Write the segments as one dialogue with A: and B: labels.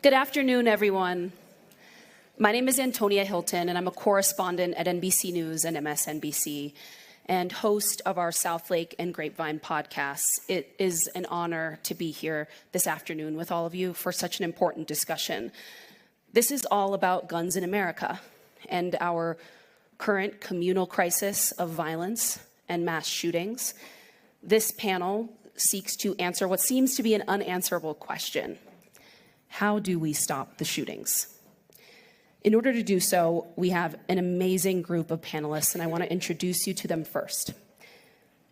A: Good afternoon, everyone. My name is Antonia Hylton, and I'm a correspondent at NBC News and MSNBC, and host of our South Lake and Grapevine podcasts. It is an honor to be here this afternoon with all of you for such an important discussion. This is all about guns in America and our current communal crisis of violence and mass shootings. This panel seeks to answer what seems to be an unanswerable question. How do we stop the shootings? In order to do so, we have an amazing group of panelists, and I want to introduce you to them first.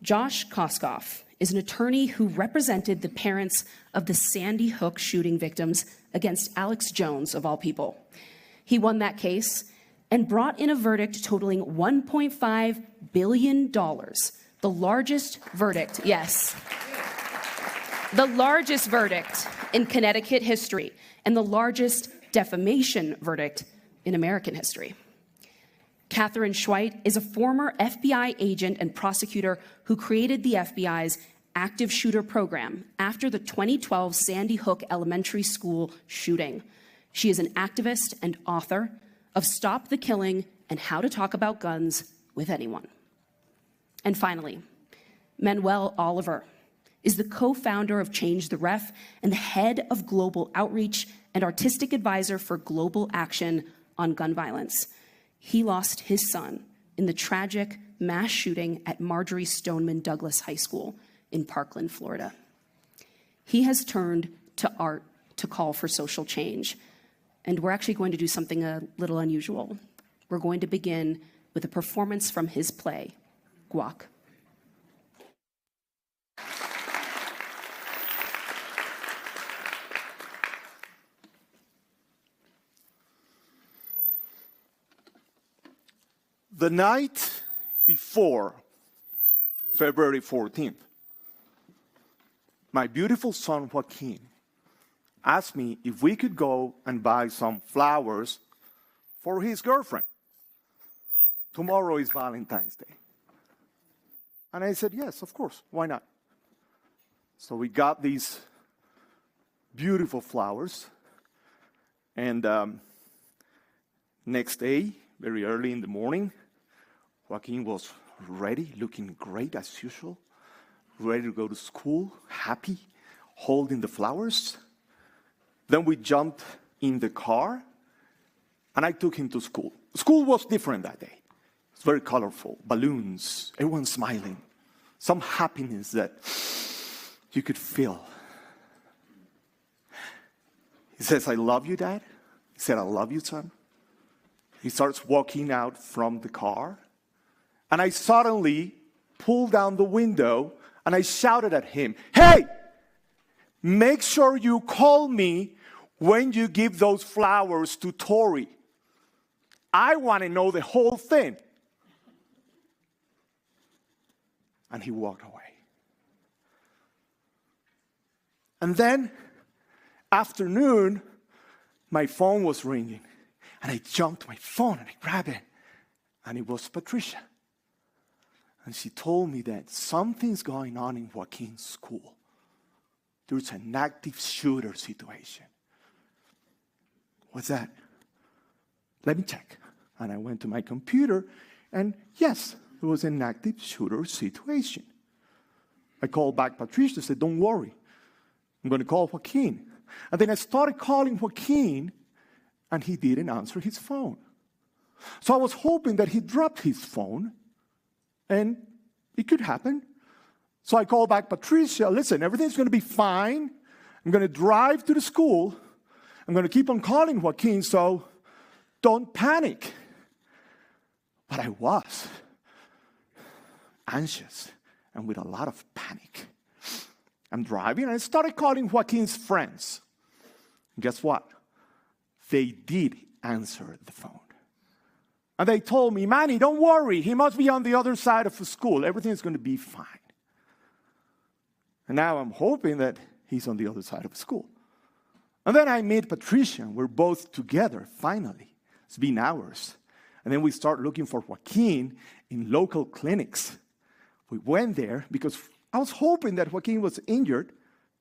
A: Josh Koskoff is an attorney who represented the parents of the Sandy Hook shooting victims against Alex Jones, of all people. He won that case and brought in a verdict totaling $1.5 billion, the largest verdict, yes, the largest verdict in Connecticut history and the largest defamation verdict in American history. Katherine Schweit is a former FBI agent and prosecutor who created the FBI's active shooter program after the 2012 Sandy Hook Elementary School shooting. She is an activist and author of Stop the Killing and How to Talk About Guns with Anyone. And finally, Manuel Oliver is the co-founder of Change the Ref and the head of global outreach and artistic advisor for global action on gun violence. He lost his son in the tragic mass shooting at Marjorie Stoneman Douglas High School in Parkland, Florida. He has turned to art to call for social change. And we're actually going to do something a little unusual. We're going to begin with a performance from his play, Guac.
B: The night before February 14th, my beautiful son Joaquin asked me if we could go and buy some flowers for his girlfriend. Tomorrow is Valentine's Day. And I said, yes, of course, why not? So we got these beautiful flowers. And next day, very early in the morning, Joaquin was ready, looking great as usual, ready to go to school, happy, holding the flowers. Then we jumped in the car, and I took him to school. School was different that day. It's very colorful, balloons, everyone smiling, some happiness that you could feel. He says, I love you, Dad. He said, I love you, son. He starts walking out from the car, and I suddenly pulled down the window, and I shouted at him, hey, make sure you call me when you give those flowers to Tori. I want to know the whole thing. And he walked away. And then, afternoon, my phone was ringing. And I jumped to my phone and I grabbed it. And it was Patricia. And she told me that something's going on in Joaquin's school. There's an active shooter situation. What's that? Let me check. And I went to my computer, and yes, there was an active shooter situation. I called back Patricia and said, don't worry. I'm going to call Joaquin. And then I started calling Joaquin, and he didn't answer his phone. So I was hoping that he dropped his phone, and it could happen. So I called back Patricia, listen, everything's going to be fine. I'm going to drive to the school. I'm going to keep on calling Joaquin, so don't panic. But I was anxious and with a lot of panic. I'm driving, and I started calling Joaquin's friends. And guess what? They did answer the phone. And they told me, Manny, don't worry. He must be on the other side of the school. Everything's going to be fine. And now I'm hoping that he's on the other side of the school. And then I meet Patricia, and we're both together, finally. It's been hours. And then we start looking for Joaquin in local clinics. We went there because I was hoping that Joaquin was injured,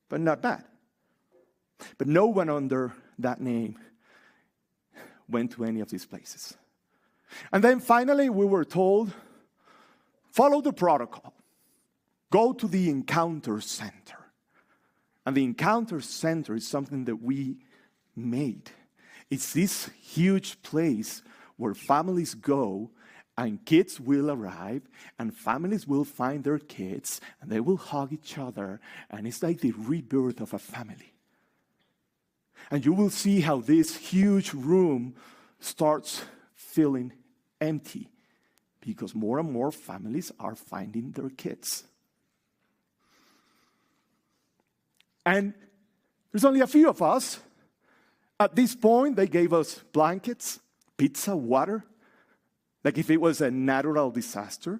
B: but not bad. But no one under that name went to any of these places. And then finally, we were told, follow the protocol. Go to the encounter center. And the encounter center is something that we made. It's this huge place where families go and kids will arrive and families will find their kids and they will hug each other, and it's like the rebirth of a family. And you will see how this huge room starts feeling empty because more and more families are finding their kids. And there's only a few of us. At this point, they gave us blankets, pizza, water, like if it was a natural disaster,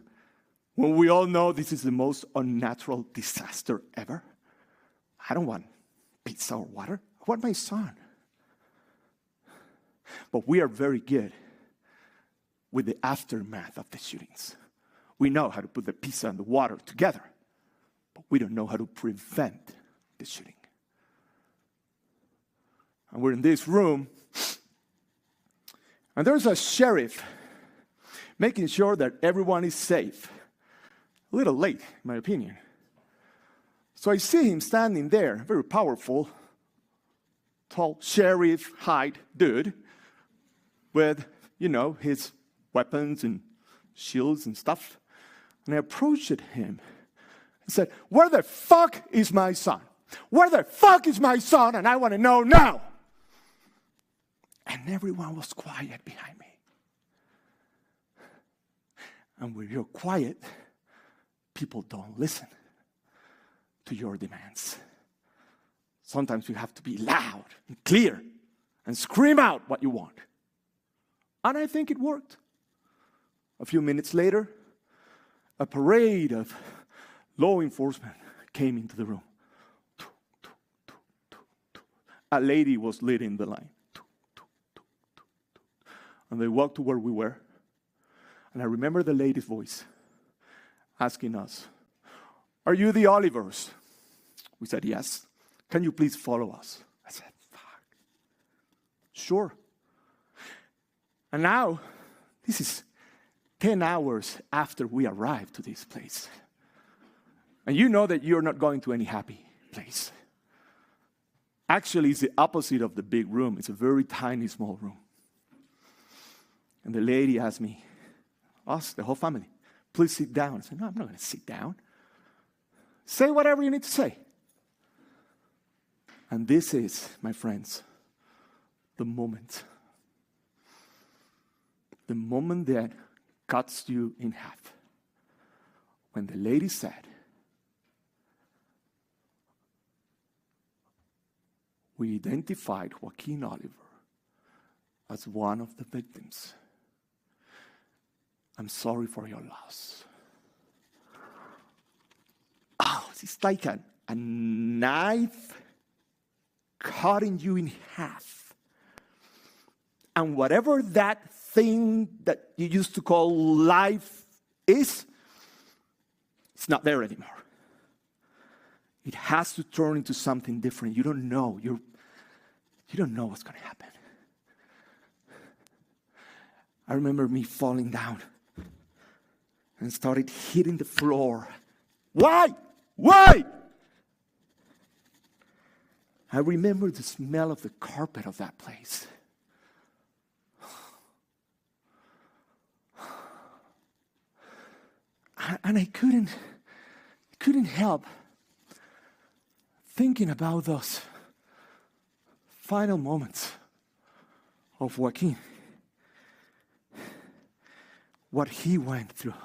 B: when we all know this is the most unnatural disaster ever. I don't want pizza or water. I want my son. But we are very good with the aftermath of the shootings. We know how to put the pizza and the water together, but we don't know how to prevent the shooting. And we're in this room, and there's a sheriff making sure that everyone is safe. A little late, in my opinion. So I see him standing there, very powerful, tall sheriff height dude, with, his weapons and shields and stuff. And I approached him and said, "Where the fuck is my son? Where the fuck is my son? And I want to know now." And everyone was quiet behind me. And when you're quiet, people don't listen to your demands. Sometimes you have to be loud and clear and scream out what you want. And I think it worked. A few minutes later, a parade of law enforcement came into the room. A lady was leading the line. And they walked to where we were. And I remember the lady's voice asking us, "Are you the Olivers?" We said, "Yes." "Can you please follow us?" I said, "Fuck. Sure." And now, this is 10 hours after we arrived to this place. And you know that you're not going to any happy place. Actually, it's the opposite of the big room. It's a very tiny, small room. And the lady asked me, us, the whole family, "Please sit down." I said, "No, I'm not going to sit down. Say whatever you need to say." And this is, my friends, the moment. The moment that cuts you in half. When the lady said, "We identified Joaquin Oliver as one of the victims. I'm sorry for your loss." Oh, it's like a knife cutting you in half. And whatever that thing that you used to call life is, it's not there anymore. It has to turn into something different. You don't know. You don't know what's going to happen. I remember me falling down and started hitting the floor. Why? Why? I remember the smell of the carpet of that place. And I couldn't help thinking about those final moments of Joaquin. What he went through.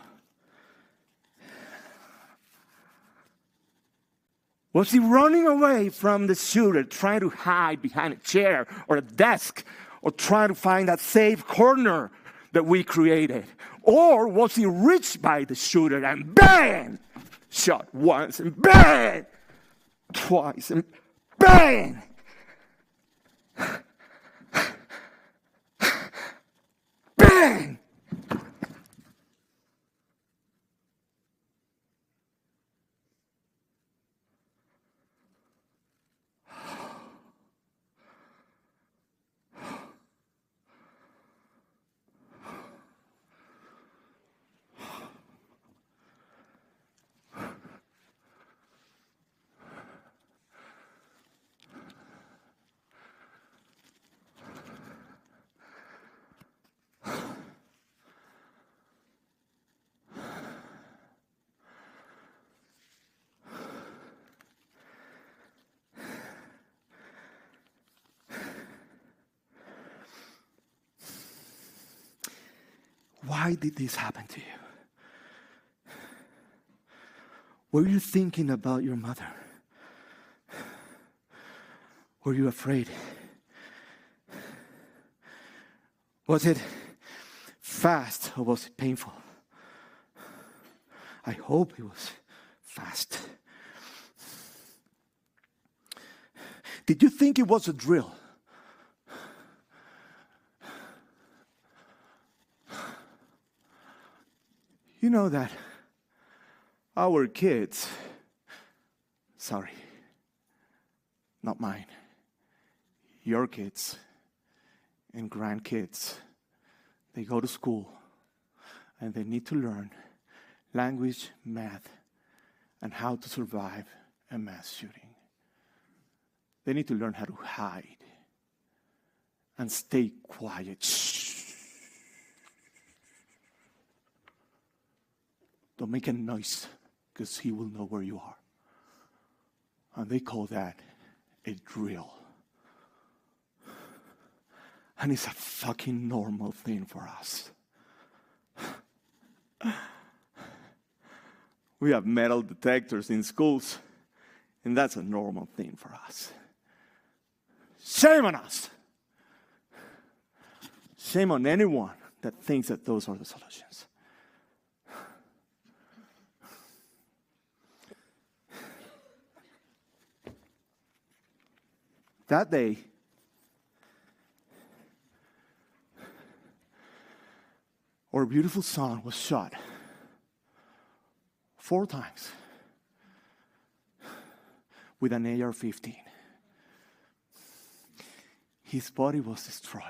B: Was he running away from the shooter, trying to hide behind a chair or a desk, or trying to find that safe corner that we created? Or was he reached by the shooter and bang! Shot once and bang! Twice and bang! Bang! why did this happen to you? Were you thinking about your mother? Were you afraid? Was it fast or was it painful? I hope it was fast. Did you think it was a drill? You know that our kids, sorry, not mine, your kids and grandkids, they go to school and they need to learn language, math, and how to survive a mass shooting. They need to learn how to hide and stay quiet. Shh. Don't make a noise, because he will know where you are. And they call that a drill. And it's a fucking normal thing for us. We have metal detectors in schools, and that's a normal thing for us. Shame on us. Shame on anyone that thinks that those are the solutions. That day, our beautiful son was shot 4 times with an AR-15. His body was destroyed.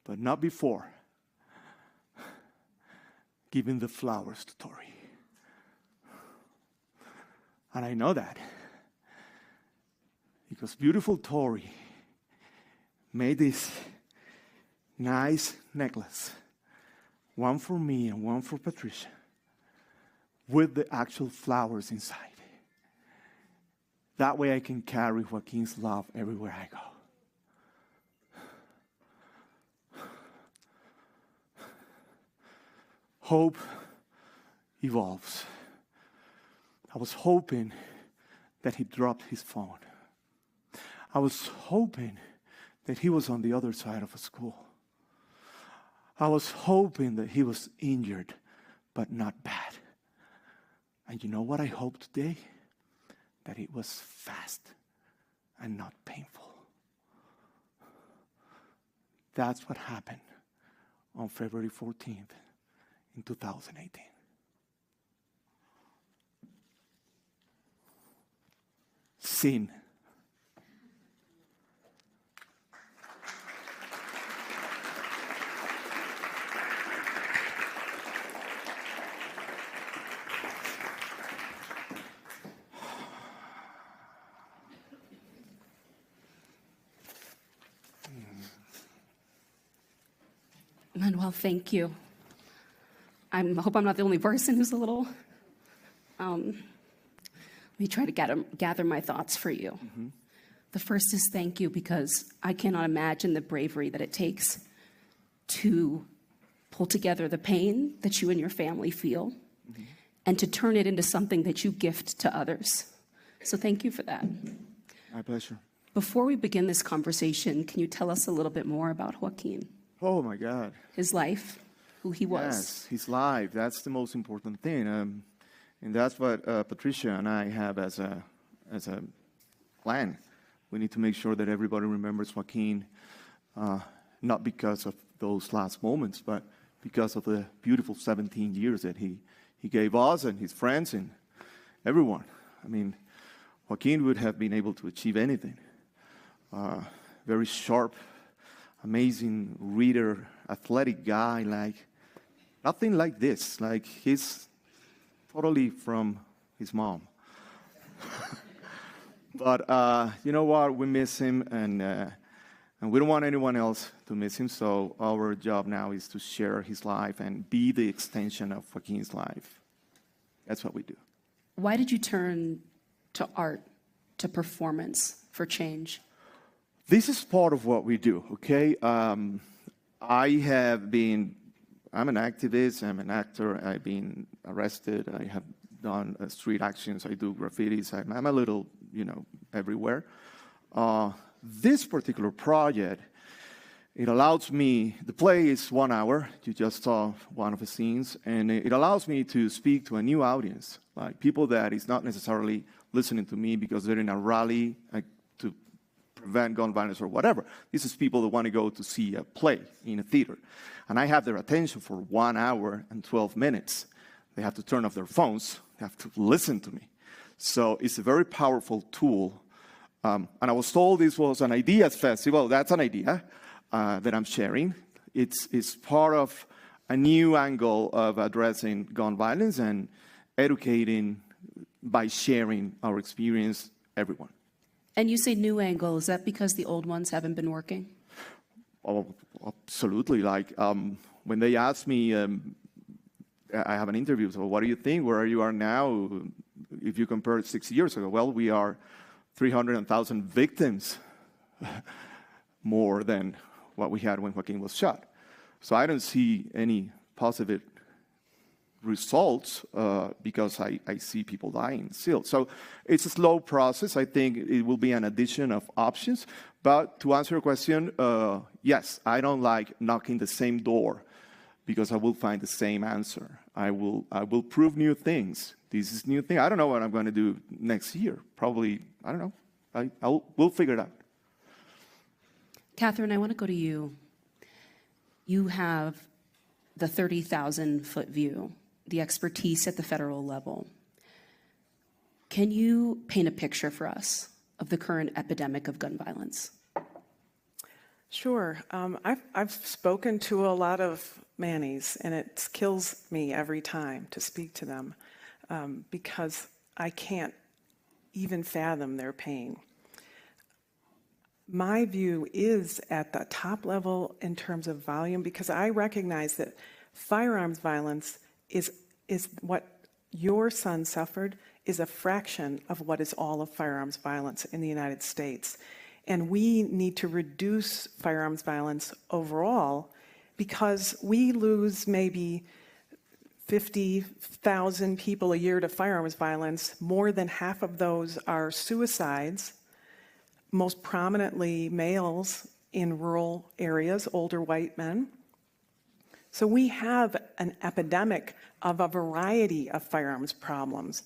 B: But not before giving the flowers to Tori. And I know that because beautiful Tori made this nice necklace, one for me and one for Patricia, with the actual flowers inside. That way I can carry Joaquin's love everywhere I go. Hope evolves. I was hoping that he dropped his phone. I was hoping that he was on the other side of a school. I was hoping that he was injured, but not bad. And you know what I hope today? That it was fast and not painful. That's what happened on February 14th in 2018. Sin.
A: Manuel, thank you. I hope I'm not the only person who's a little... Let me try to gather my thoughts for you. Mm-hmm. The first is thank you, because I cannot imagine the bravery that it takes to pull together the pain that you and your family feel, mm-hmm. and to turn it into something that you gift to others. So thank you for that.
B: My pleasure.
A: Before we begin this conversation, can you tell us a little bit more about Joaquin?
B: Oh my God.
A: His life, who he was.
B: Yes, his life. That's the most important thing. And that's what Patricia and I have as a plan. We need to make sure that everybody remembers Joaquin, not because of those last moments, but because of the beautiful 17 years that he gave us and his friends and everyone. I mean, Joaquin would have been able to achieve anything. Very sharp, amazing reader, athletic guy, like nothing like this. Like he's totally from his mom. But you know what? We miss him, and we don't want anyone else to miss him. So our job now is to share his life and be the extension of Joaquin's life. That's what we do.
A: Why did you turn to art, to performance for change?
B: This is part of what we do, okay? I'm an activist, I'm an actor, I've been arrested, I have done street actions, I do graffitis, I'm a little, everywhere. This particular project, it allows me, the play is 1 hour, you just saw one of the scenes, and it allows me to speak to a new audience, like people that is not necessarily listening to me because they're in a rally to prevent gun violence or whatever. This is people that want to go to see a play in a theater. And I have their attention for 1 hour and 12 minutes. They have to turn off their phones, they have to listen to me. So it's a very powerful tool. And I was told this was an Ideas Festival. That's an idea that I'm sharing. It's part of a new angle of addressing gun violence and educating by sharing our experience, everyone.
A: And you say new angle, is that because the old ones haven't been working?
B: Oh, absolutely. Like when they ask me, I have an interview, so what do you think, where you are now, if you compare it 6 years ago? Well, we are 300,000 victims more than what we had when Joaquin was shot. So I don't see any positive results because I see people dying still. So it's a slow process. I think it will be an addition of options. But to answer your question, yes, I don't like knocking the same door because I will find the same answer. I will prove new things. This is new thing. I don't know what I'm going to do next year. Probably, I don't know. We'll figure it out.
A: Katherine, I want to go to you. You have the 30,000-foot view, the expertise at the federal level. Can you paint a picture for us of the current epidemic of gun violence?
C: Sure. I've spoken to a lot of Mannies, and it kills me every time to speak to them because I can't even fathom their pain. My view is at the top level in terms of volume because I recognize that firearms violence is what your son suffered is a fraction of what is all of firearms violence in the United States. And we need to reduce firearms violence overall because we lose maybe 50,000 people a year to firearms violence. More than half of those are suicides, most prominently males in rural areas, older white men. So we have an epidemic of a variety of firearms problems.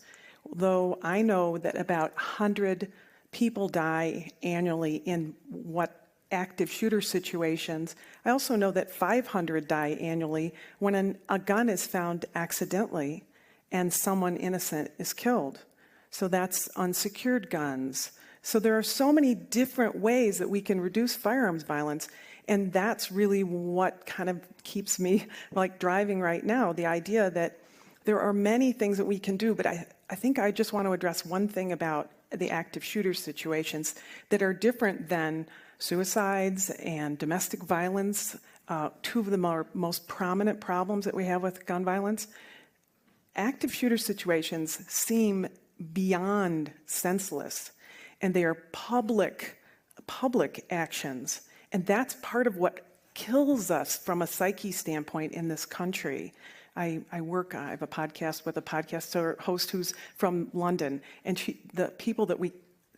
C: Though I know that about 100 people die annually in what active shooter situations, I also know that 500 die annually when a gun is found accidentally and someone innocent is killed. So that's unsecured guns. So there are so many different ways that we can reduce firearms violence, and that's really what kind of keeps me like driving right now, the idea that there are many things that we can do, but I think I just want to address one thing about the active shooter situations that are different than suicides and domestic violence, two of the most prominent problems that we have with gun violence. Active shooter situations seem beyond senseless, and they are public actions. And that's part of what kills us from a psyche standpoint in this country. I have a podcast with a podcast host who's from London, and the people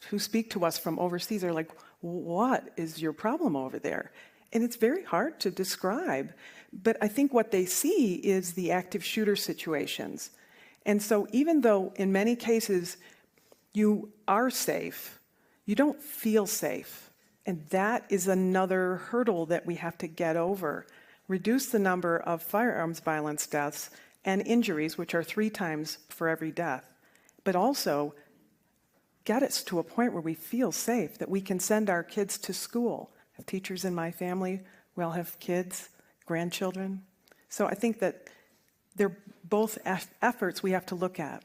C: who speak to us from overseas are like, what is your problem over there? And it's very hard to describe. But I think what they see is the active shooter situations. And so even though in many cases you are safe, you don't feel safe. And that is another hurdle that we have to get over. Reduce the number of firearms violence deaths and injuries, which are 3 times for every death, but also get us to a point where we feel safe, that we can send our kids to school. I have teachers in my family, we all have kids, grandchildren. So I think that they're both efforts we have to look at.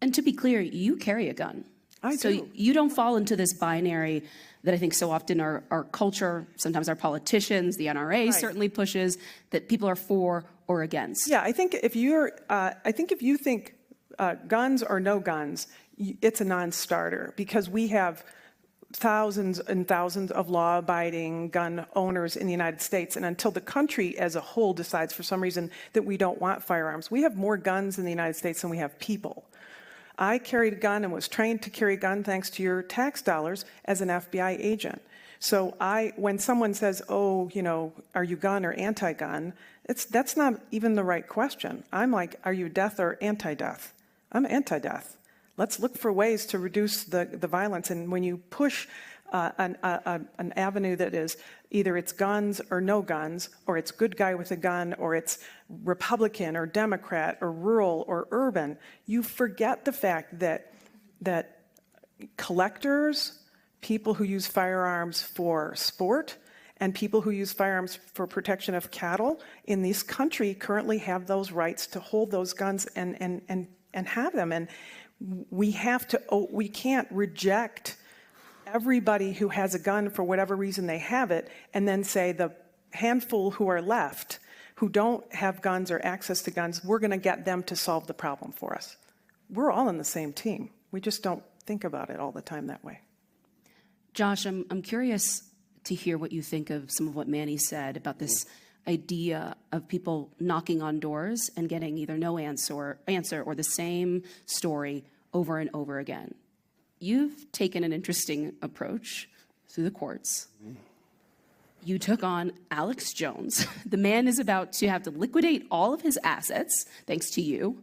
A: And to be clear, you carry a gun.
C: I
A: so
C: do.
A: You don't fall into this binary that I think so often our culture, sometimes our politicians, the NRA certainly pushes, that people are for or against.
C: Yeah, I think if you think guns or no guns, it's a non-starter because we have thousands and thousands of law-abiding gun owners in the United States. And until the country as a whole decides for some reason that we don't want firearms, we have more guns in the United States than we have people. I carried a gun and was trained to carry a gun thanks to your tax dollars as an FBI agent. So when someone says, oh, you know, are you gun or anti-gun, that's not even the right question. I'm like, are you death or anti-death? I'm anti-death. Let's look for ways to reduce the violence. And when you push an avenue that is either it's guns or no guns, or it's good guy with a gun, or it's Republican or Democrat or rural or urban, you forget the fact that collectors, people who use firearms for sport, and people who use firearms for protection of cattle in this country currently have those rights to hold those guns and have them. And we can't reject everybody who has a gun for whatever reason they have it, and then say the handful who are left who don't have guns or access to guns, we're going to get them to solve the problem for us. We're all in the same team. We just don't think about it all the time that way.
A: Josh, I'm curious to hear what you think of some of what Manny said about this idea of people knocking on doors and getting either no answer or the same story over and over again. You've taken an interesting approach through the courts. You took on Alex Jones. The man is about to have to liquidate all of his assets, thanks to you.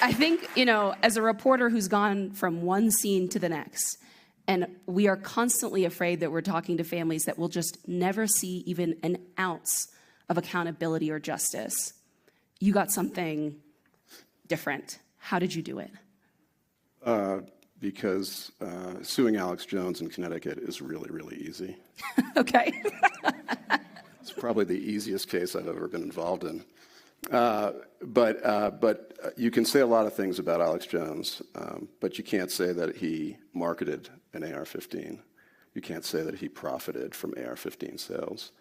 A: I think, you know, as a reporter who's gone from one scene to the next, and we are constantly afraid that we're talking to families that will just never see even an ounce of accountability or justice. You got something different. How did you do it?
D: Because suing Alex Jones in Connecticut is really, really easy.
A: Okay.
D: It's probably the easiest case I've ever been involved in. But you can say a lot of things about Alex Jones, but you can't say that he marketed an AR-15. You can't say that he profited from AR-15 sales.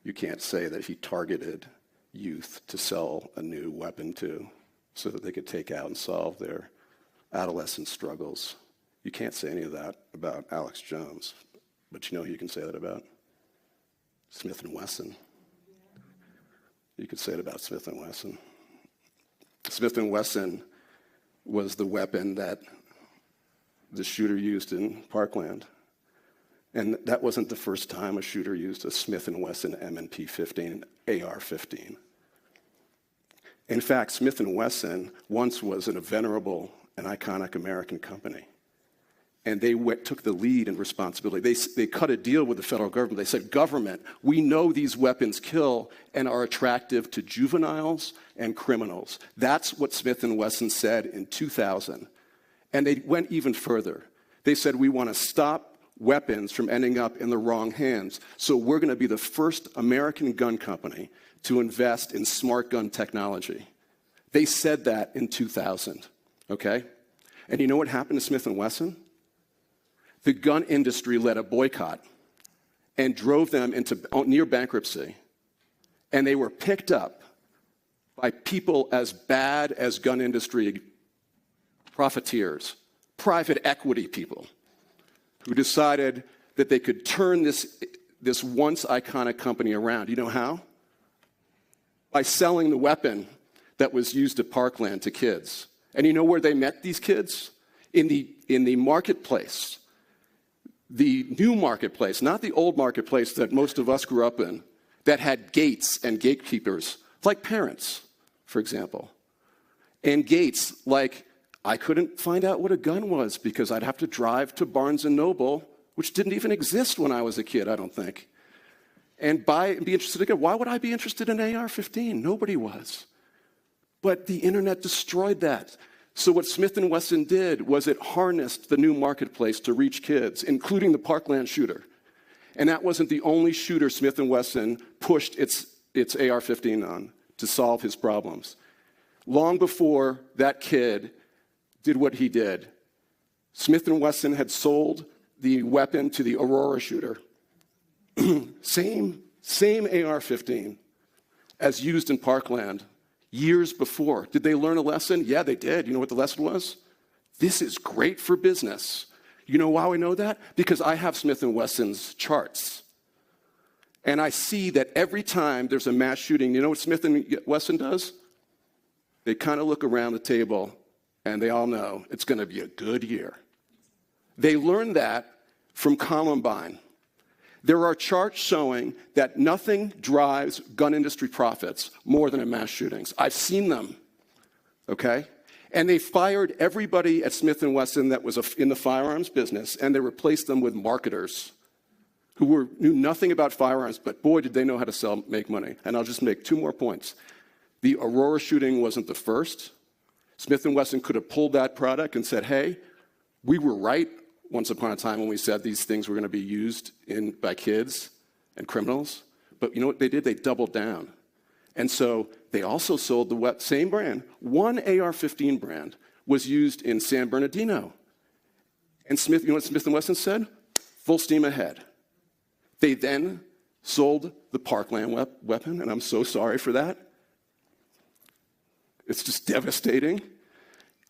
D: You can't say that he targeted youth to sell a new weapon to so that they could take out and solve their adolescent struggles. You can't say any of that about Alex Jones, but you know who you can say that about? Smith & Wesson. You could say it about Smith & Wesson. Smith & Wesson was the weapon that the shooter used in Parkland. And that wasn't the first time a shooter used a Smith & Wesson M&P 15, AR-15. In fact, Smith & Wesson once was a venerable and iconic American company. And they took the lead and responsibility. They cut a deal with the federal government. They said, government, we know these weapons kill and are attractive to juveniles and criminals. That's what Smith & Wesson said in 2000. And they went even further. They said, we want to stop weapons from ending up in the wrong hands. So we're going to be the first American gun company to invest in smart gun technology. They said that in 2000, okay? And you know what happened to Smith & Wesson? The gun industry led a boycott and drove them into near bankruptcy. And they were picked up by people as bad as gun industry profiteers, private equity people, who decided that they could turn this once iconic company around. You know how? By selling the weapon that was used at Parkland to kids. And you know where they met these kids? In the marketplace. The new marketplace, not the old marketplace that most of us grew up in, that had gates and gatekeepers, like parents, for example. And gates like, I couldn't find out what a gun was because I'd have to drive to Barnes & Noble, which didn't even exist when I was a kid, I don't think, and buy and be interested again. Why would I be interested in AR-15? Nobody was. But the internet destroyed that. So what Smith & Wesson did was it harnessed the new marketplace to reach kids, including the Parkland shooter. And that wasn't the only shooter Smith & Wesson pushed its AR-15 on to solve his problems. Long before that kid did what he did, Smith & Wesson had sold the weapon to the Aurora shooter. Same AR-15 as used in Parkland, years before. Did they learn a lesson? Yeah, they did. You know what the lesson was? This is great for business. You know why I know that? Because I have Smith & Wesson's charts. And I see that every time there's a mass shooting, you know what Smith & Wesson does? They kind of look around the table, and they all know it's going to be a good year. They learned that from Columbine. There are charts showing that nothing drives gun industry profits more than mass shootings. I've seen them, okay? And they fired everybody at Smith & Wesson that was in the firearms business, and they replaced them with marketers who knew nothing about firearms, but boy, did they know how to make money. And I'll just make 2 more points. The Aurora shooting wasn't the first. Smith & Wesson could have pulled that product and said, hey, we were right once upon a time when we said these things were going to be used by kids and criminals. But you know what they did? They doubled down. And so they also sold the same brand. One AR-15 brand was used in San Bernardino. And you know what Smith & Wesson said? Full steam ahead. They then sold the Parkland weapon, and I'm so sorry for that. It's just devastating.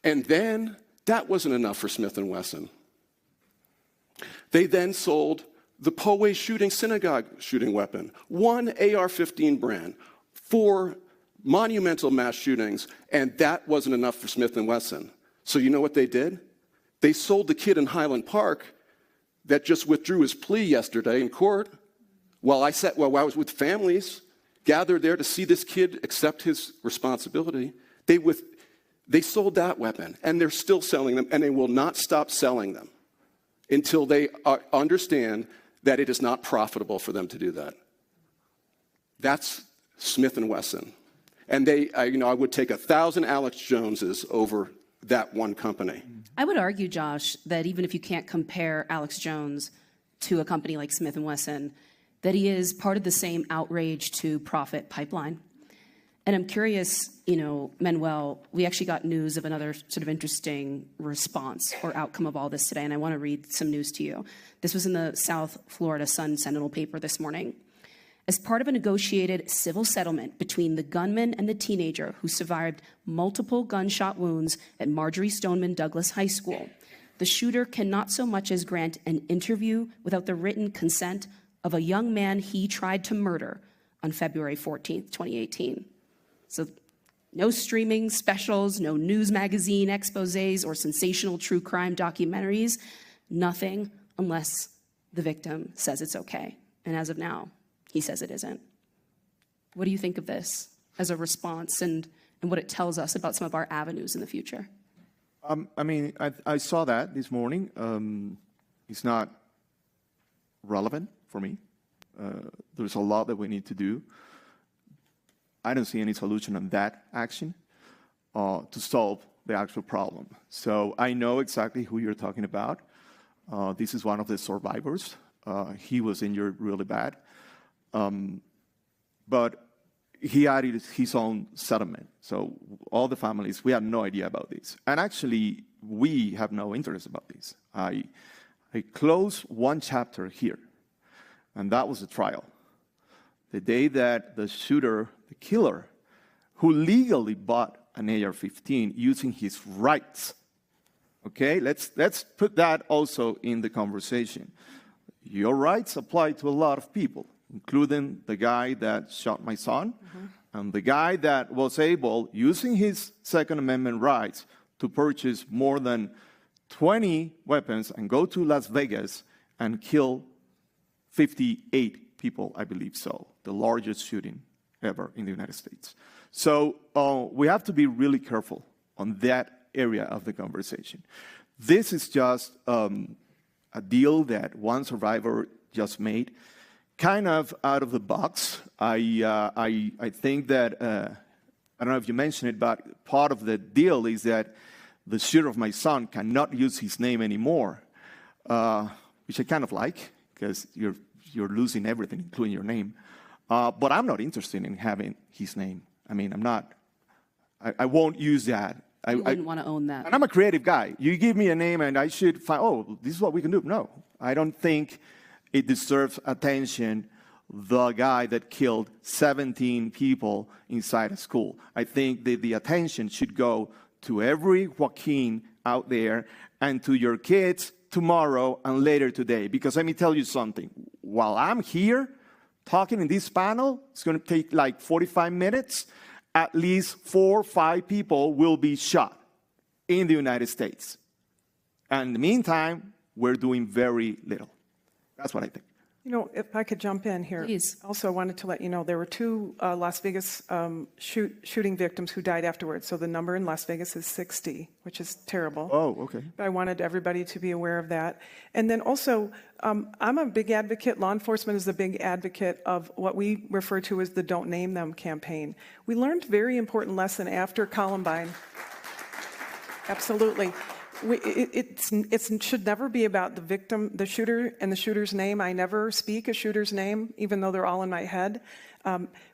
D: And then that wasn't enough for Smith & Wesson. They then sold the Poway synagogue shooting weapon, one AR-15 brand, 4 monumental mass shootings, and that wasn't enough for Smith & Wesson. So you know what they did? They sold the kid in Highland Park that just withdrew his plea yesterday in court while I was with families gathered there to see this kid accept his responsibility. They sold that weapon, and they're still selling them, and they will not stop selling them until they understand that it is not profitable for them to do that. That's Smith & Wesson. And I would take 1,000 Alex Joneses over that one company.
A: I would argue, Josh, that even if you can't compare Alex Jones to a company like Smith & Wesson, that he is part of the same outrage to profit pipeline. And I'm curious, Manuel, we actually got news of another sort of interesting response or outcome of all this today, and I want to read some news to you. This was in the South Florida Sun-Sentinel paper this morning. As part of a negotiated civil settlement between the gunman and the teenager who survived multiple gunshot wounds at Marjorie Stoneman Douglas High School, the shooter cannot so much as grant an interview without the written consent of a young man he tried to murder on February 14th, 2018. So no streaming specials, no news magazine exposés or sensational true crime documentaries, nothing unless the victim says it's okay. And as of now, he says it isn't. What do you think of this as a response and what it tells us about some of our avenues in the future?
B: I saw that this morning. It's not relevant for me. There's a lot that we need to do. I don't see any solution on that action to solve the actual problem. So I know exactly who you're talking about. This is one of the survivors. He was injured really bad. But he added his own settlement. So all the families, we had no idea about this. And actually, we have no interest about this. I closed one chapter here, and that was the trial. The day that the shooter, the killer, who legally bought an AR-15 using his rights, okay? Let's put that also in the conversation. Your rights apply to a lot of people, including the guy that shot my son, and the guy that was able, using his Second Amendment rights, to purchase more than 20 weapons and go to Las Vegas and kill 58 people, I believe so, the largest shooting ever in the United States. So we have to be really careful on that area of the conversation. This is just a deal that one survivor just made, kind of out of the box. I think that, I don't know if you mentioned it, but part of the deal is that the shooter of my son cannot use his name anymore, which I kind of like, because you're losing everything, including your name. But I'm not interested in having his name. I mean, I won't use that.
A: You wouldn't want to own that.
B: And I'm a creative guy. You give me a name and I should find, oh, this is what we can do. No, I don't think it deserves attention the guy that killed 17 people inside a school. I think that the attention should go to every Joaquin out there and to your kids tomorrow and later today. Because let me tell you something. While I'm here talking in this panel, it's going to take like 45 minutes. At least 4 or 5 people will be shot in the United States. And in the meantime, we're doing very little. That's what I think.
C: You know, if I could jump in here.
A: Please.
C: Also, I wanted to let you know there were 2 Las Vegas shooting victims who died afterwards. So the number in Las Vegas is 60, which is terrible.
B: Oh, okay.
C: I wanted everybody to be aware of that. And then also, I'm a big advocate, law enforcement is a big advocate of what we refer to as the Don't Name Them campaign. We learned a very important lesson after Columbine. Absolutely. It should never be about the victim, the shooter, and the shooter's name. I never speak a shooter's name, even though they're all in my head.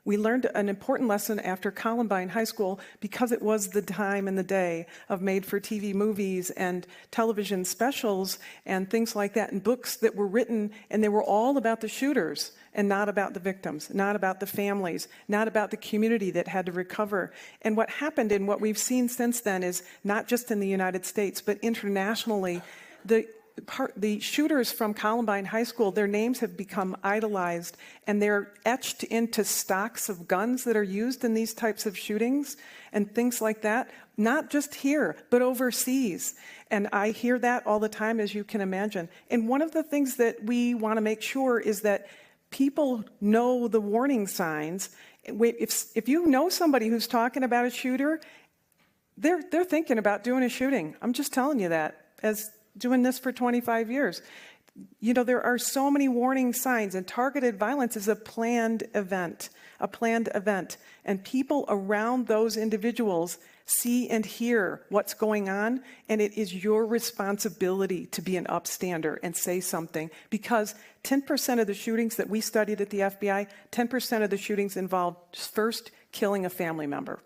C: We learned an important lesson after Columbine High School because it was the time and the day of made-for-TV movies and television specials and things like that, and books that were written, and they were all about the shooters and not about the victims, not about the families, not about the community that had to recover. And what happened and what we've seen since then is not just in the United States, but internationally, the shooters from Columbine High School, their names have become idolized, and they're etched into stocks of guns that are used in these types of shootings and things like that, not just here, but overseas. And I hear that all the time, as you can imagine. And one of the things that we want to make sure is that people know the warning signs. If you know somebody who's talking about a shooter, they're thinking about doing a shooting. I'm just telling you that, as doing this for 25 years. You know, there are so many warning signs, and targeted violence is a planned event. And people around those individuals see and hear what's going on, and it is your responsibility to be an upstander and say something, because 10% of the shootings that we studied at the FBI, 10% of the shootings involved first killing a family member.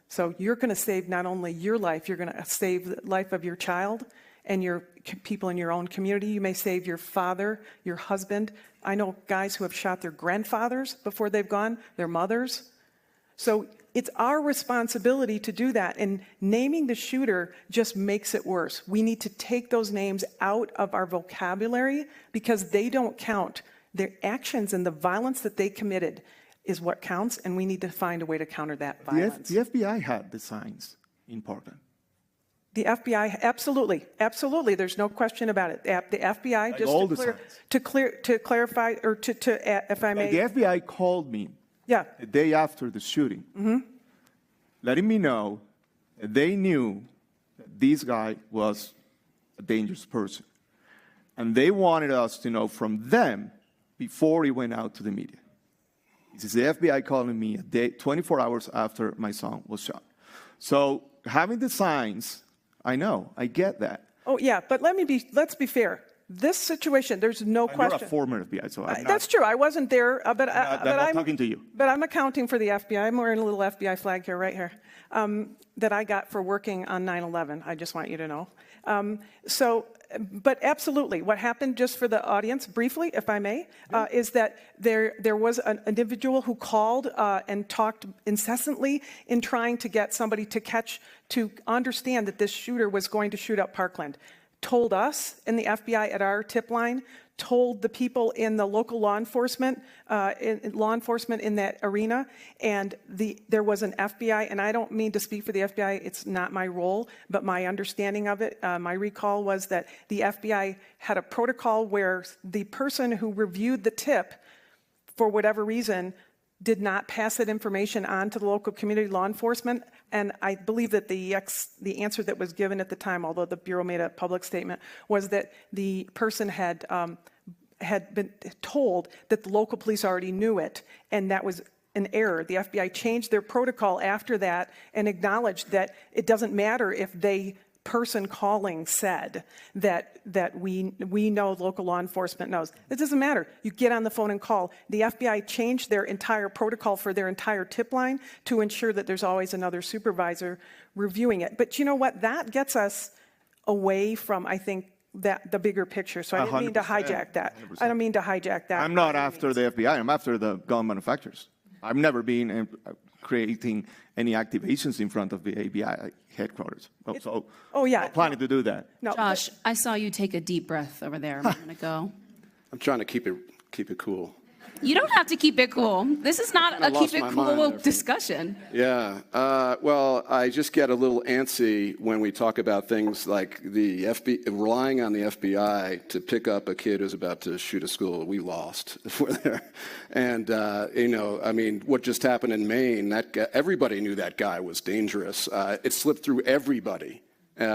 C: So you're going to save not only your life, you're going to save the life of your child and your people in your own community. You may save your father, your husband. I know guys who have shot their grandfathers before they've gone, their mothers. So it's our responsibility to do that, and naming the shooter just makes it worse. We need to take those names out of our vocabulary because they don't count. Their actions and the violence that they committed is what counts, and we need to find a way to counter that violence.
B: The FBI had the signs in Portland.
C: The FBI, absolutely. There's no question about it. The FBI, just to clarify, or if I may.
B: The FBI called me
C: the
B: day after the shooting, letting me know that they knew that this guy was a dangerous person. And they wanted us to know from them before he went out to the media. This is the FBI calling me a day, 24 hours after my son was shot. So having the signs, I know, I get that.
C: Oh, yeah, but let's be fair. This situation, there's no question.
B: You're a former FBI, so I'm not,
C: that's true. I wasn't there, but I'm
B: talking to you.
C: But I'm accounting for the FBI. I'm wearing a little FBI flag here, right here, that I got for working on 9/11. I just want you to know. But absolutely, what happened, just for the audience, briefly, if I may, is that there was an individual who called and talked incessantly in trying to get somebody to understand that this shooter was going to shoot up Parkland. Told us in the FBI at our tip line, told the people in the local law enforcement in that arena, and there was an FBI, and I don't mean to speak for the FBI, it's not my role, but my understanding of it, my recall was that the FBI had a protocol where the person who reviewed the tip, for whatever reason, did not pass that information on to the local community law enforcement. And I believe that the answer that was given at the time, although the Bureau made a public statement, was that the person had been told that the local police already knew it, and that was an error. The FBI changed their protocol after that and acknowledged that it doesn't matter if the person calling said that we know local law enforcement knows. It doesn't matter. You get on the phone and call. The FBI changed their entire protocol for their entire tip line to ensure that there's always another supervisor reviewing it. But you know what? That gets us away from, I think, the bigger picture. So I didn't mean to
B: 100%,
C: hijack that.
B: 100%.
C: I don't mean to hijack that.
B: I'm not after the FBI. I'm after the gun manufacturers. I've never been creating any activations in front of the FBI headquarters.
C: Oh, yeah.
B: I'm planning to do that.
C: No,
A: Josh, I saw you take a deep breath over there a moment ago.
D: I'm trying to keep it cool.
A: You don't have to keep it cool. This is not a keep
D: lost
A: it
D: my
A: cool
D: mind there.
A: discussion.
D: Yeah. Well, I just get a little antsy when we talk about things like the relying on the FBI to pick up a kid who's about to shoot a school. We lost. We're there. And, I mean, what just happened in Maine, everybody knew that guy was dangerous. It slipped through everybody.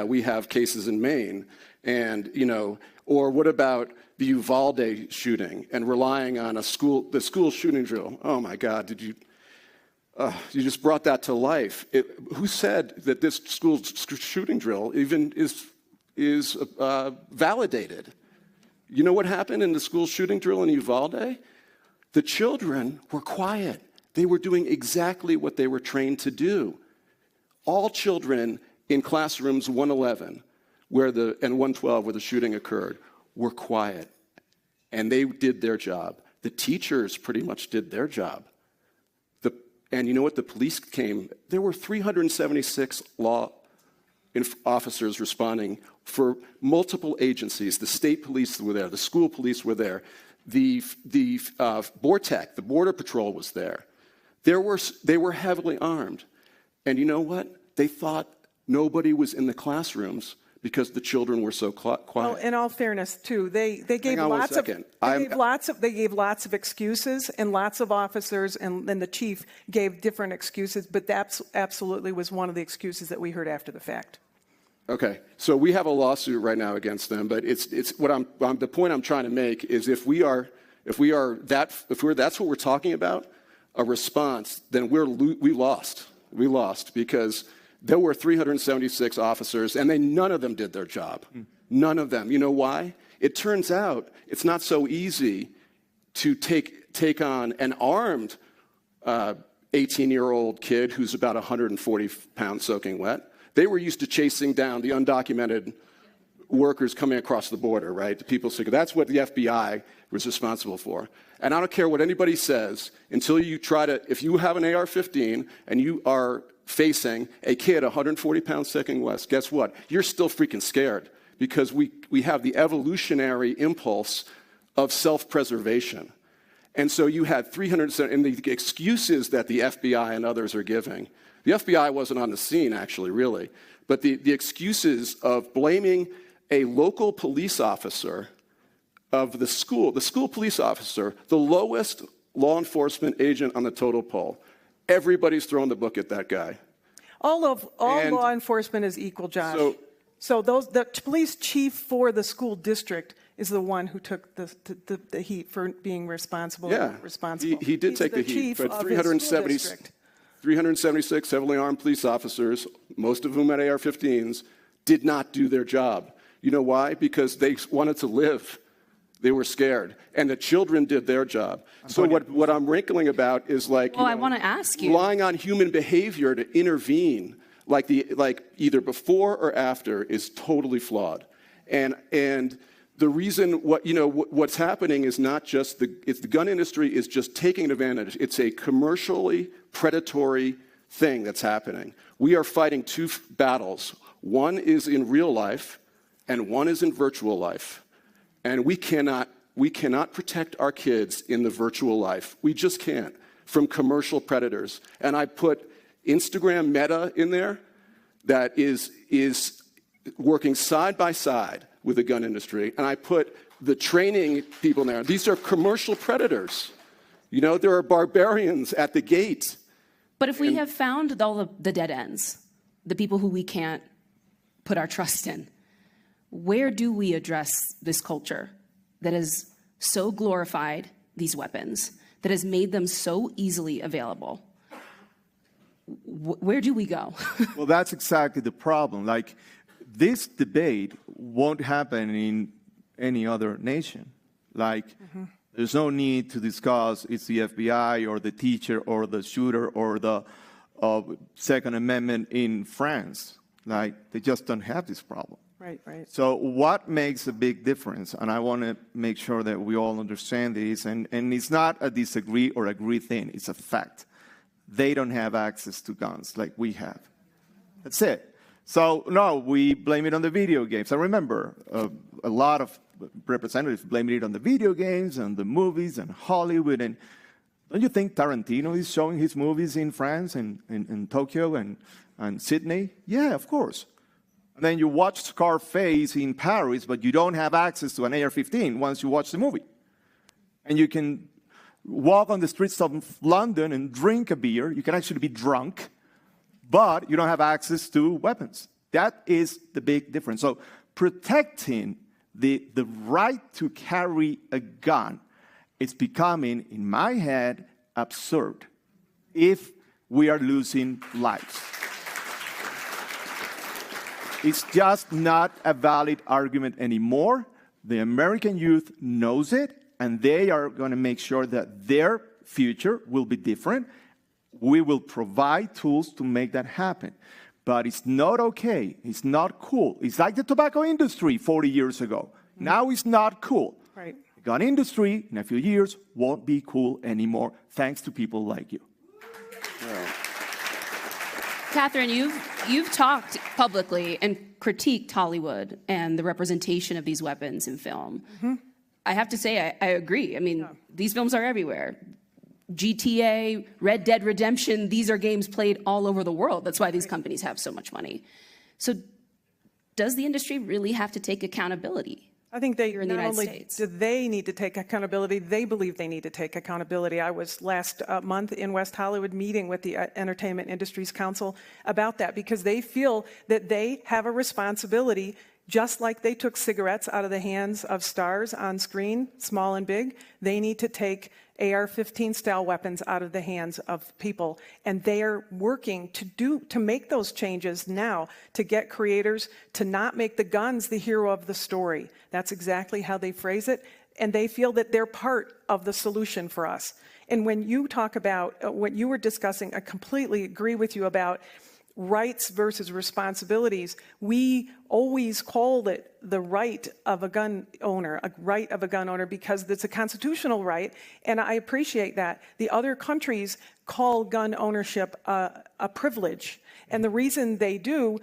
D: We have cases in Maine. And, or what about the Uvalde shooting and relying on the school shooting drill? Oh my God, you just brought that to life. Who said that this school shooting drill even is validated? You know what happened in the school shooting drill in Uvalde? The children were quiet. They were doing exactly what they were trained to do. All children in classrooms 111 and 112 where the shooting occurred were quiet, and they did their job. The teachers pretty much did their job. And you know what? The police came. There were 376 law officers responding for multiple agencies. The state police were there. The school police were there. The BORTEC, the Border Patrol, was there. They were heavily armed. And you know what? They thought nobody was in the classrooms because the children were so quiet.
C: Well, in all fairness, too, they gave lots of excuses, and lots of officers, and then the chief gave different excuses. But that absolutely was one of the excuses that we heard after the fact.
D: Okay, so we have a lawsuit right now against them. But the point I'm trying to make is if that's what we're talking about, a response, then we lost. We lost because there were 376 officers, and none of them did their job. None of them. You know why? It turns out it's not so easy to take on an armed 18-year-old kid who's about 140 pounds soaking wet. They were used to chasing down the undocumented workers coming across the border, right? The people sick. That's what the FBI was responsible for. And I don't care what anybody says until you if you have an AR-15 and you are facing a kid 140 pounds soaking wet, guess what? You're still freaking scared because we have the evolutionary impulse of self-preservation. And so you had 300, and the excuses that the FBI and others are giving. The FBI wasn't on the scene, actually, really. But the excuses of blaming a local police officer of the school police officer, the lowest law enforcement agent on the total poll. Everybody's throwing the book at that guy.
C: All law enforcement is equal, Josh. So the police chief for the school district is the one who took the heat for being responsible.
D: Yeah, he did take the heat, but 376 heavily armed police officers, most of whom had AR-15s, did not do their job. You know why? Because they wanted to live. They were scared. And the children did their job. So what I'm wrinkling about is
A: I want to ask you.
D: Relying on human behavior to intervene, like either before or after, is totally flawed. And the reason what's happening is not just the gun industry is just taking advantage. It's a commercially predatory thing that's happening. We are fighting two battles. One is in real life, and one is in virtual life. And we cannot protect our kids in the virtual life. We just can't from commercial predators. And I put Instagram Meta in there that is working side by side with the gun industry. And I put the training people in there. These are commercial predators. There are barbarians at the gate.
A: But if we have found all the dead ends, the people who we can't put our trust in, where do we address this culture that has so glorified these weapons, that has made them so easily available? Where do we go?
B: Well, that's exactly the problem. Like, this debate won't happen in any other nation. Like, there's no need to discuss it's the FBI or the teacher or the shooter or the Second Amendment in France. Like, they just don't have this problem.
C: Right, right.
B: So what makes a big difference? And I want to make sure that we all understand this. And it's not a disagree or agree thing. It's a fact. They don't have access to guns like we have. That's it. So, no, we blame it on the video games. I remember a lot of representatives blaming it on the video games and the movies and Hollywood. And don't you think Tarantino is showing his movies in France and in Tokyo and Sydney? Yeah, of course. And then you watch Scarface in Paris, but you don't have access to an AR-15 once you watch the movie. And you can walk on the streets of London and drink a beer. You can actually be drunk, but you don't have access to weapons. That is the big difference. So protecting the right to carry a gun is becoming, in my head, absurd if we are losing lives. It's just not a valid argument anymore. The American youth knows it, and they are going to make sure that their future will be different. We will provide tools to make that happen. But it's not okay. It's not cool. It's like the tobacco industry 40 years ago. Now it's not cool.
C: Right.
B: The gun industry, in a few years, won't be cool anymore, thanks to people like you.
D: Well,
A: Katherine, you've talked publicly and critiqued Hollywood and the representation of these weapons in film. Mm-hmm. I have to say, I agree. I mean, these films are everywhere. GTA, Red Dead Redemption, these are games played all over the world. That's why these companies have so much money. So does the industry really have to take accountability?
C: I think they
A: Here in the
C: not
A: United
C: only
A: States.
C: do they need to take accountability, they believe they need to take accountability. I was last month in West Hollywood meeting with the Entertainment Industries Council about that because they feel that they have a responsibility, just like they took cigarettes out of the hands of stars on screen, small and big. They need to take AR-15 style weapons out of the hands of people, and they are working to make those changes now, to get creators to not make the guns the hero of the story. That's exactly how they phrase it, and they feel that they're part of the solution for us. And when you talk about what you were discussing, I completely agree with you about rights versus responsibilities. We always call it the right of a gun owner, because it's a constitutional right, and I appreciate that. The other countries call gun ownership a privilege, and the reason they do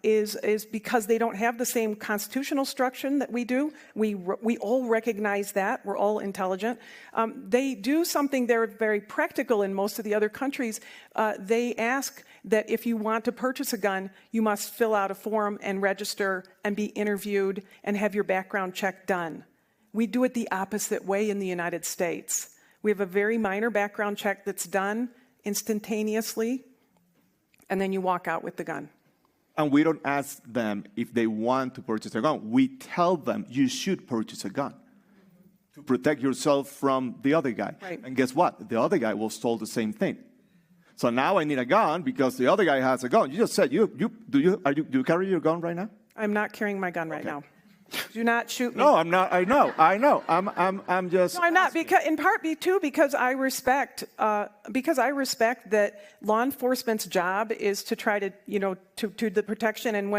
C: is because they don't have the same constitutional structure that we do. We all recognize that. We're all intelligent. They do something they're very practical in most of the other countries. They ask that if you want to purchase a gun, you must fill out a form and register and be interviewed and have your background check done. We do it the opposite way in the United States. We have a very minor background check that's done instantaneously, and then you walk out with the gun.
B: And we don't ask them if they want to purchase a gun. We tell them you should purchase a gun to protect yourself from the other guy.
C: Right.
B: And guess what? The other guy was told the same thing. So now I need a gun because the other guy has a gun. You just said, do you carry your gun right now?
C: I'm not carrying my gun right now. Do not shoot me.
B: No, I'm not. I know. I'm just.
C: No, I'm not. Because in part because I respect that law enforcement's job is to try to to the protection. And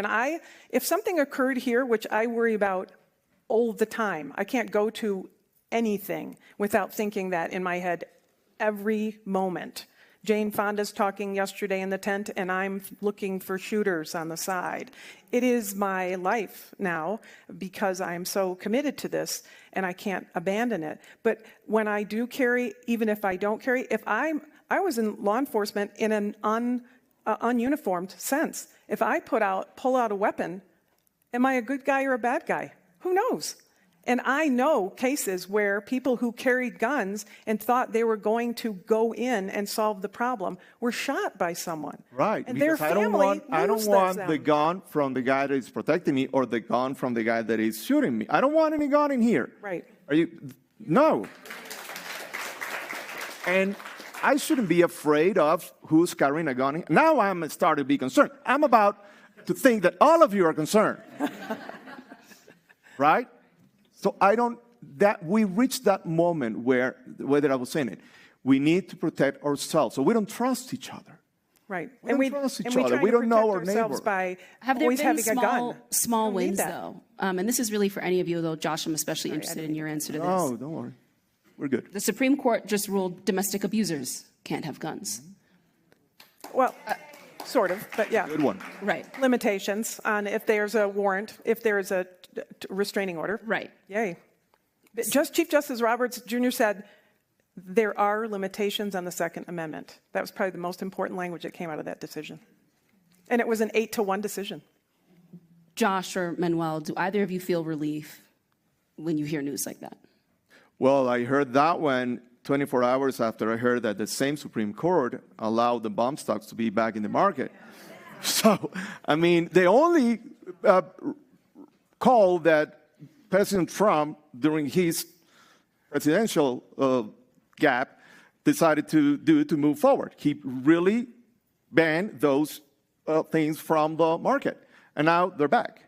C: if something occurred here, which I worry about all the time, I can't go to anything without thinking that in my head every moment. Jane Fonda's talking yesterday in the tent, and I'm looking for shooters on the side. It is my life now because I'm so committed to this, and I can't abandon it. But when I do carry, even if I don't carry, I was in law enforcement in an ununiformed sense. If I pull out a weapon, am I a good guy or a bad guy? Who knows? And I know cases where people who carried guns and thought they were going to go in and solve the problem were shot by someone.
B: Right.
C: And
B: because
C: their family
B: I don't want the gun from the guy that is protecting me or the gun from the guy that is shooting me. I don't want any gun in here.
C: Right.
B: No. And I shouldn't be afraid of who's carrying a gun. Now I'm starting to be concerned. I'm about to think that all of you are concerned. Right? So we reached that moment where I was saying it, we need to protect ourselves. So we don't trust each other.
C: Right.
B: We don't trust each other.
C: try
B: We
C: to
B: don't know
C: protect
B: our
C: ourselves
B: neighbor.
C: by
A: Have there
C: always
A: been
C: having a gun.
A: small
C: We don't need
A: wins,
C: that.
A: though? And this is really for any of you, though, Josh, I'm especially
C: Sorry, I
A: interested
C: didn't
A: in
C: mean
A: your
C: to
A: answer to this.
B: No, don't worry. We're good.
A: The Supreme Court just ruled domestic abusers can't have guns.
C: Well, sort of, but yeah.
B: Good one.
A: Right,
C: Limitations on if there's a warrant, if there's a restraining order.
A: right.
C: Yay. Chief Justice Roberts Jr. said there are limitations on the Second Amendment. That was probably the most important language that came out of that decision. And it was an 8-1 decision.
A: Josh or Manuel, do either of you feel relief when you hear news like that?
B: Well, I heard that one 24 hours after I heard that the same Supreme Court allowed the bump stocks to be back in the market. So, I mean, they only call that President Trump, during his presidential gap, decided to do to move forward. He really banned those things from the market. And now they're back.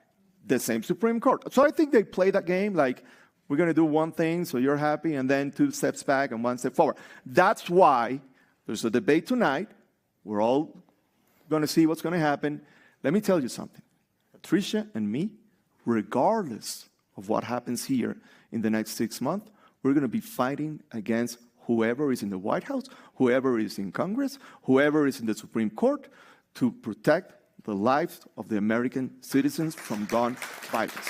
B: The same Supreme Court. So I think they play that game like, we're going to do one thing so you're happy, and then 2 steps back and 1 step forward. That's why there's a debate tonight. We're all going to see what's going to happen. Let me tell you something. Patricia and me, regardless of what happens here in the next 6 months, we're going to be fighting against whoever is in the White House, whoever is in Congress, whoever is in the Supreme Court, to protect the lives of the American citizens from gun violence.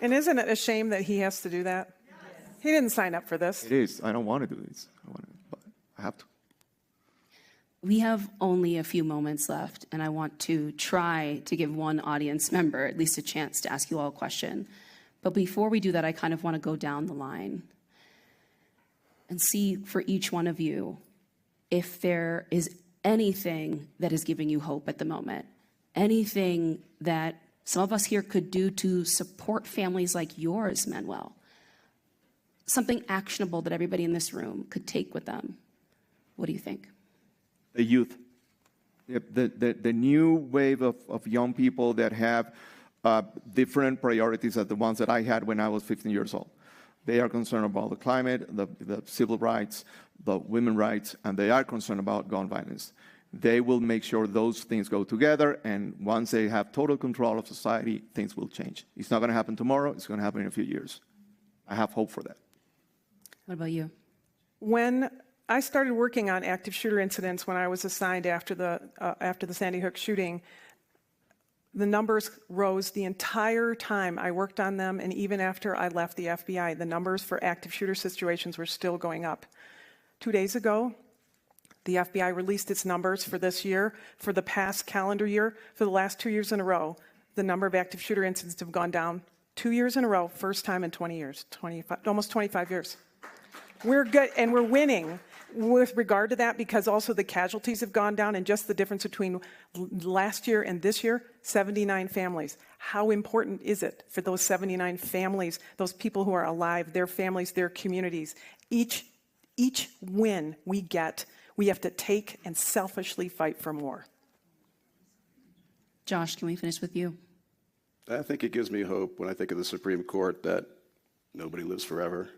C: And isn't it a shame that he has to do that? Yes. He didn't sign up for this.
B: It is. I don't want to do this. But I have to.
A: We have only a few moments left, and I want to try to give one audience member at least a chance to ask you all a question. But before we do that, I kind of want to go down the line and see for each one of you if there is anything that is giving you hope at the moment, anything that some of us here could do to support families like yours, Manuel. Something actionable that everybody in this room could take with them. What do you think?
B: The youth. The new wave of young people that have different priorities than the ones that I had when I was 15 years old. They are concerned about the climate, the civil rights, the women's rights, and they are concerned about gun violence. They will make sure those things go together, and once they have total control of society, things will change. It's not going to happen tomorrow. It's going to happen in a few years. I have hope for that.
A: What about you?
C: When I started working on active shooter incidents when I was assigned after the Sandy Hook shooting, the numbers rose the entire time I worked on them, and even after I left the FBI, the numbers for active shooter situations were still going up. 2 days ago, the FBI released its numbers for this year. For the past calendar year, for the last 2 years in a row, the number of active shooter incidents have gone down 2 years in a row, first time in 20 years, almost 25 years. We're good, and we're winning with regard to that because also the casualties have gone down, and just the difference between last year and this year, 79 families. How important is it for those 79 families, those people who are alive, their families, their communities? Each win we get, we have to take and selfishly fight for more.
A: Josh, can we finish with you?
D: I think it gives me hope when I think of the Supreme Court that nobody lives forever.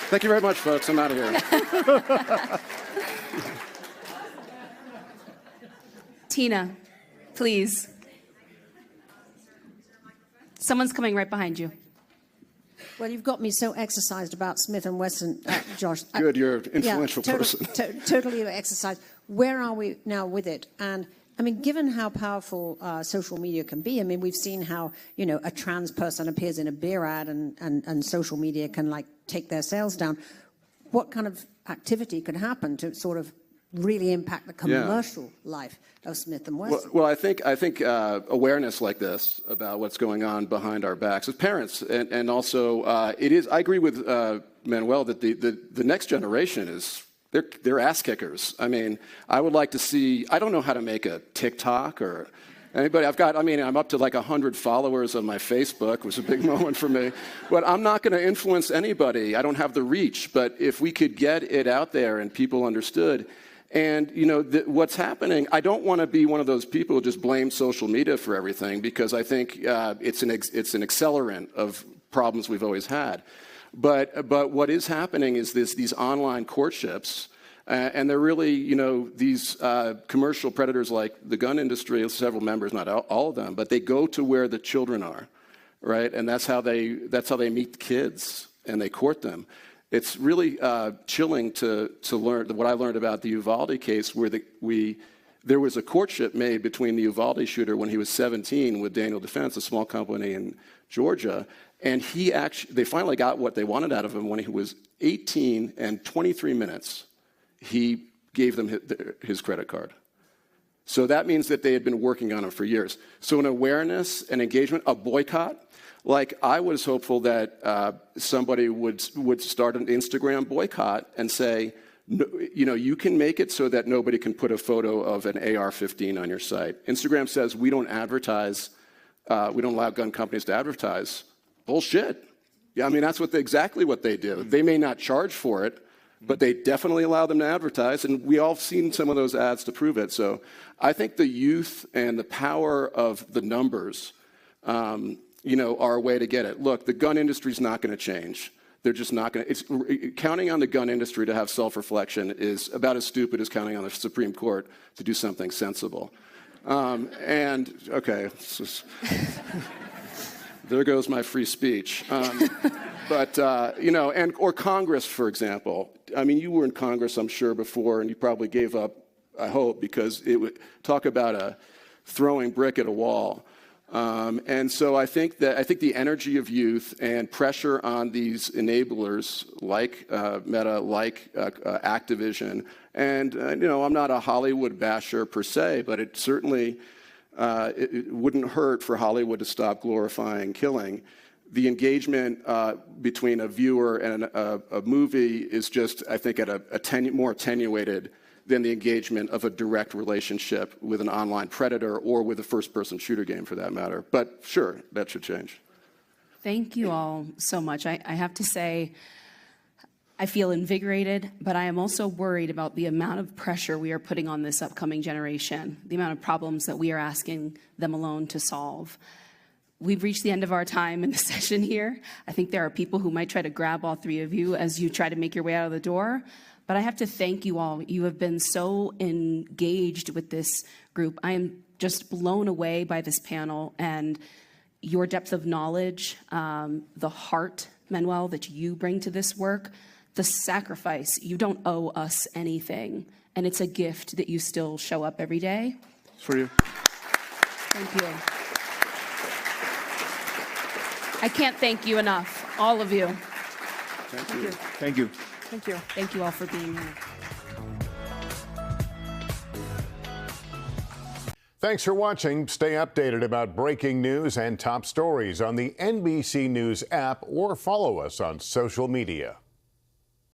D: Thank you very much, folks. I'm out of here.
A: Tina, please. Someone's coming right behind you.
E: Well, you've got me so exercised about Smith & Wesson, Josh.
D: Good, you're an influential person.
E: Totally exercised. Where are we now with it? And, I mean, given how powerful social media can be, I mean, we've seen how, a trans person appears in a beer ad and social media can, take their sales down. What kind of activity could happen to sort of really impact the commercial life of Smith & Wesson?
D: Well, I think awareness like this about what's going on behind our backs as parents, and also it is. I agree with Manuel that the next generation is they're ass kickers. I mean, I would like to see. I don't know how to make a TikTok or anybody. I'm up to 100 followers on my Facebook. It was a big moment for me. But I'm not going to influence anybody. I don't have the reach. But if we could get it out there and people understood. And, you know, what's happening, I don't want to be one of those people who just blame social media for everything, because I think it's an accelerant of problems we've always had. But what is happening is these online courtships, and they're really, you know, these commercial predators like the gun industry, several members, not all of them, but they go to where the children are, right? And that's how they meet the kids, and they court them. It's really chilling to learn what I learned about the Uvalde case, where there was a courtship made between the Uvalde shooter when he was 17 with Daniel Defense, a small company in Georgia, and they finally got what they wanted out of him when he was 18 and 23 minutes. He gave them his credit card. So that means that they had been working on him for years. So an awareness, an engagement, a boycott. Like, I was hopeful that somebody would start an Instagram boycott and say, you know, you can make it so that nobody can put a photo of an AR-15 on your site. Instagram says we don't advertise, we don't allow gun companies to advertise. Bullshit. Yeah, I mean, that's exactly what they do. They may not charge for it, but they definitely allow them to advertise, and we all have seen some of those ads to prove it. So I think the youth and the power of the numbers, you know, are a way to get it. Look, the gun industry's not going to change. They're just not going to. Counting on the gun industry to have self-reflection is about as stupid as counting on the Supreme Court to do something sensible. And, okay, there goes my free speech. But, you know, or Congress, for example. I mean, you were in Congress, I'm sure, before, and you probably gave up, I hope, because it would talk about a throwing brick at a wall. And so I think the energy of youth and pressure on these enablers like Meta, like Activision, and you know, I'm not a Hollywood basher per se, but it certainly it wouldn't hurt for Hollywood to stop glorifying killing. The engagement between a viewer and a movie is just, I think, at a more attenuated than the engagement of a direct relationship with an online predator or with a first-person shooter game, for that matter. But sure, that should change.
A: Thank you all so much. I have to say, I feel invigorated, but I am also worried about the amount of pressure we are putting on this upcoming generation, the amount of problems that we are asking them alone to solve. We've reached the end of our time in the session here. I think there are people who might try to grab all three of you as you try to make your way out of the door. But I have to thank you all. You have been so engaged with this group. I am just blown away by this panel and your depth of knowledge, the heart, Manuel, that you bring to this work, the sacrifice. You don't owe us anything, and it's a gift that you still show up every day.
B: It's for you.
A: Thank you. I can't thank you enough, all of you.
B: Thank you. Thank you.
C: Thank you.
A: Thank you all for being here.
F: Thanks for watching. Stay updated about breaking news and top stories on the NBC News app or follow us on social media.